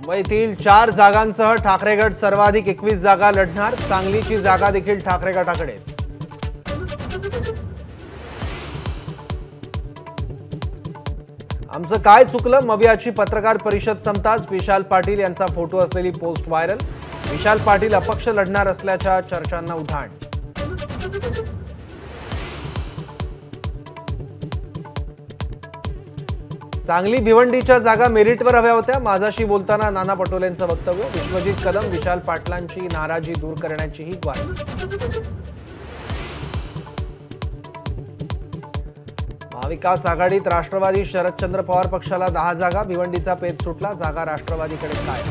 मुंबईतील 4 जागांसह ठाकरे गट सर्वाधिक 21 जागा लढणार। सांगलीची जागा देखील ठाकरे गटाकडेच। आमचं काय चुकलं, मवियाची पत्रकार परिषद संपताच विशाल पाटील यांचा फोटो असलेली पोस्ट व्हायरल। विशाल पाटील अपक्ष लढणार असल्याच्या चर्चांना उधाण। सांगली भिवंडीच्या जागा मेरिटवर हव्या होत्या। माझाशी बोलताना नाना पटोलेंचं वक्तव्य। विश्वजित कदम विशाल पाटलांची नाराजी दूर करण्याचीही ग्वाही। महाविकास आघाडीत राष्ट्रवादी शरदचंद्र पवार पक्षाला 10 जागा। भिवंडीचा पेच सुटला, जागा राष्ट्रवादीकडे काय?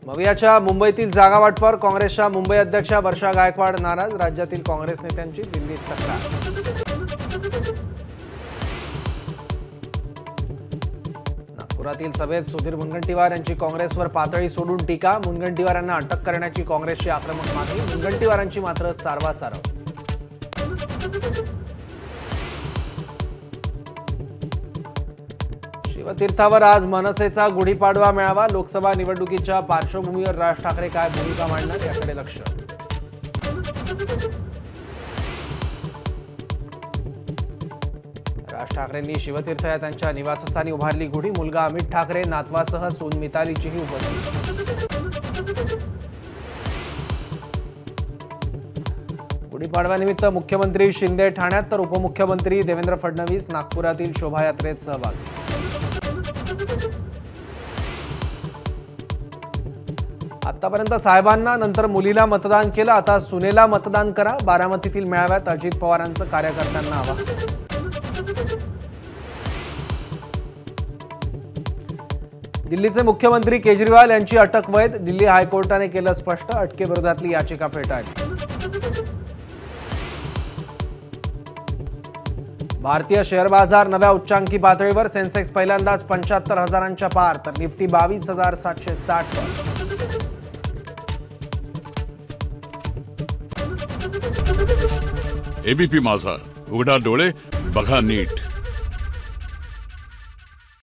मवियाच्या मुंबईतील जागा वाटपावर काँग्रेसच्या मुंबई अध्यक्षा वर्षा गायकवाड नाराज। राज्यातील काँग्रेस नेत्यांची दिल्लीत तक्रार। नागपुरातील सभेत सुधीर मुनगंटीवार यांची काँग्रेसवर पातळी सोडून टीका। मुनगंटीवारांना अटक करण्याची काँग्रेसची आक्रमक मागणी। मुनगंटीवारांची मात्र सारवासारव। शिवतीर्थावर आज मनसेचा गुढीपाडवा मेळावा। लोकसभा निवडणुकीच्या पार्श्वभूमीवर राज ठाकरे काय भूमिका मांडणार याकडे लक्ष। राज ठाकरेंनी शिवतीर्थ या त्यांच्या निवासस्थानी उभारली गुढी। मुलगा अमित ठाकरे, नातवासह सून मितालीचीही उपस्थिती। गुढीपाडव्यानिमित्त मुख्यमंत्री शिंदे ठाण्यात, तर उपमुख्यमंत्री देवेंद्र फडणवीस नागपुरातील शोभायात्रेत सहभागी। आतापर्यंत साहेबांना, नंतर मुलीला मतदान केलं, आता सुनेला मतदान करा। बारामतीतील मेळाव्यात अजित पवारांचं कार्यकर्त्यांना आवाहन। दिल्लीचे मुख्यमंत्री केजरीवाल यांची अटक वैध। दिल्ली हायकोर्टाने केलं स्पष्ट, अटकेविरोधातली याचिका फेटाळली। भारतीय शेअर बाजार नव्या उच्चांकी पातळीवर। सेन्सेक्स पहिल्यांदाच 75,000च्या पार, तर निफ्टी 22,760 वर। एबीपी माझा, उघडा डोळे बघा नीट।